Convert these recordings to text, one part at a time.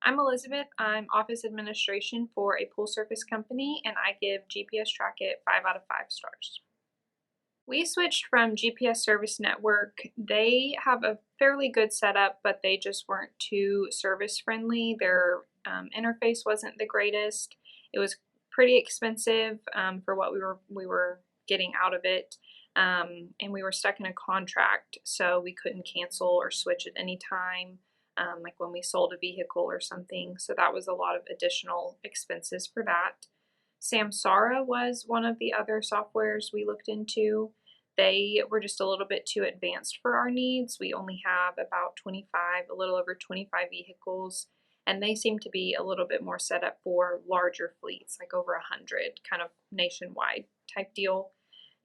I'm Elizabeth. I'm office administration for a pool service company, and I give GPS Trackit 5 out of 5 stars. We switched from GPS Service Network. They have a fairly good setup, but they just weren't too service friendly. Their interface wasn't the greatest. It was pretty expensive for what we were getting out of it, and we were stuck in a contract, so we couldn't cancel or switch at any time. Like when we sold a vehicle or something. So that was a lot of additional expenses for that. Samsara was one of the other softwares we looked into. They were just a little bit too advanced for our needs. We only have about 25, a little over 25 vehicles, and they seem to be a little bit more set up for larger fleets, like over 100, kind of nationwide type deal.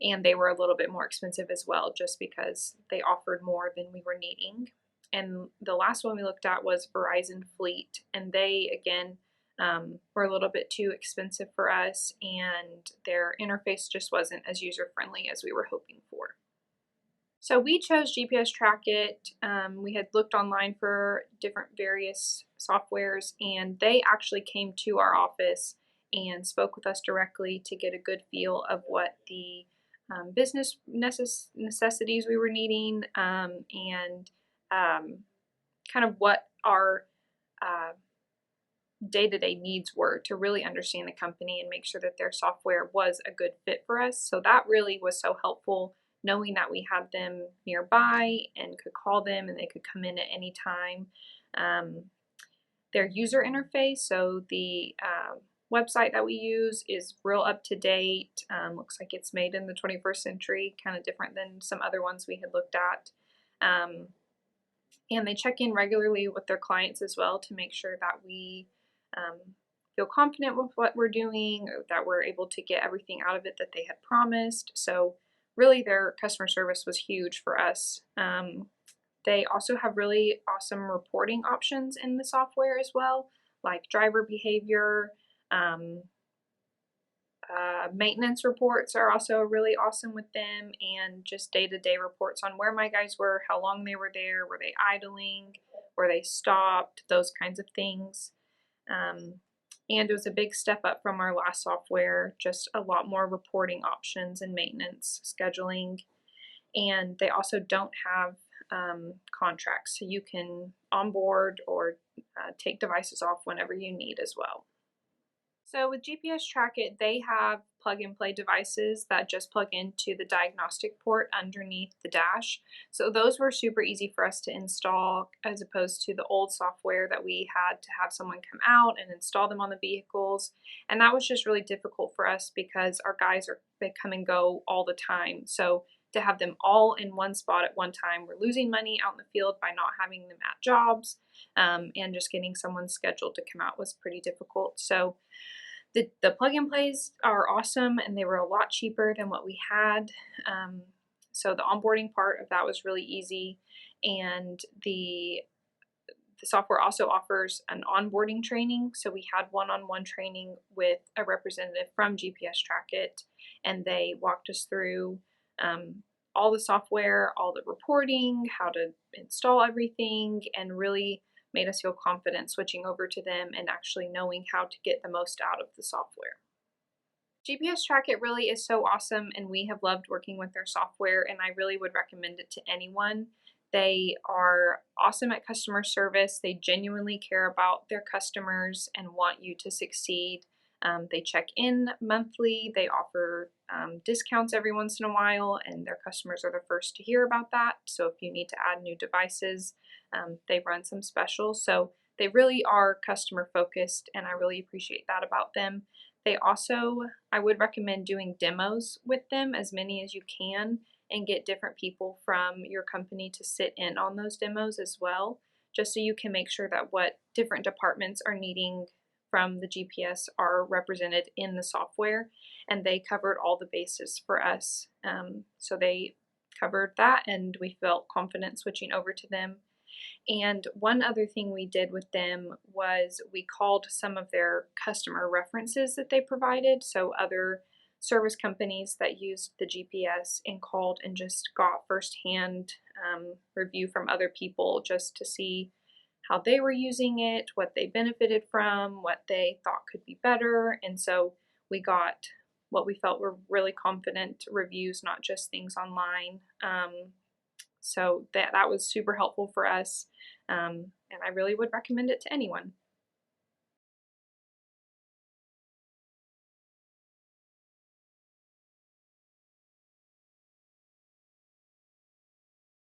And they were a little bit more expensive as well, just because they offered more than we were needing. And the last one we looked at was Verizon Fleet, and they, again, were a little bit too expensive for us, and their interface just wasn't as user-friendly as we were hoping for. So we chose GPS Trackit. We had looked online for different various softwares, and they actually came to our office and spoke with us directly to get a good feel of what the business necessities we were needing, and kind of what our day-to-day needs were to really understand the company and make sure that their software was a good fit for us. So that really was so helpful, knowing that we had them nearby and could call them and they could come in at any time. Their user interface, so the website that we use is real up to date. Looks like it's made in the 21st century, kind of different than some other ones we had looked at. And they check in regularly with their clients as well to make sure that we feel confident with what we're doing, or that we're able to get everything out of it that they had promised. So really their customer service was huge for us. They also have really awesome reporting options in the software as well, like driver behavior. Maintenance reports are also really awesome with them, and just day-to-day reports on where my guys were, how long they were there, were they idling, were they stopped, those kinds of things. And it was a big step up from our last software, just a lot more reporting options and maintenance scheduling. And they also don't have contracts, so you can onboard or take devices off whenever you need as well. So with GPS Trackit, they have plug-and-play devices that just plug into the diagnostic port underneath the dash. So those were super easy for us to install, as opposed to the old software that we had to have someone come out and install them on the vehicles. And that was just really difficult for us because our guys they come and go all the time. So to have them all in one spot at one time, we're losing money out in the field by not having them at jobs, and just getting someone scheduled to come out was pretty difficult. So the plug-and-plays are awesome, and they were a lot cheaper than what we had. So the onboarding part of that was really easy, and the software also offers an onboarding training. So we had one-on-one training with a representative from GPS Trackit, and they walked us through all the software, all the reporting, how to install everything, and really made us feel confident switching over to them and actually knowing how to get the most out of the software. GPS Trackit really is so awesome, and we have loved working with their software, and I really would recommend it to anyone. They are awesome at customer service. They genuinely care about their customers and want you to succeed. They check in monthly. They offer discounts every once in a while, and their customers are the first to hear about that. So if you need to add new devices, they run some specials. So they really are customer focused, and I really appreciate that about them. They also, I would recommend doing demos with them, as many as you can, and get different people from your company to sit in on those demos as well, just so you can make sure that what different departments are needing from the GPS are represented in the software. And they covered all the bases for us. So they covered that, and we felt confident switching over to them. And one other thing we did with them was we called some of their customer references that they provided, so other service companies that used the GPS, and called and just got firsthand review from other people just to see how they were using it, what they benefited from, what they thought could be better. And so we got what we felt were really confident reviews, not just things online. So that was super helpful for us, and I really would recommend it to anyone.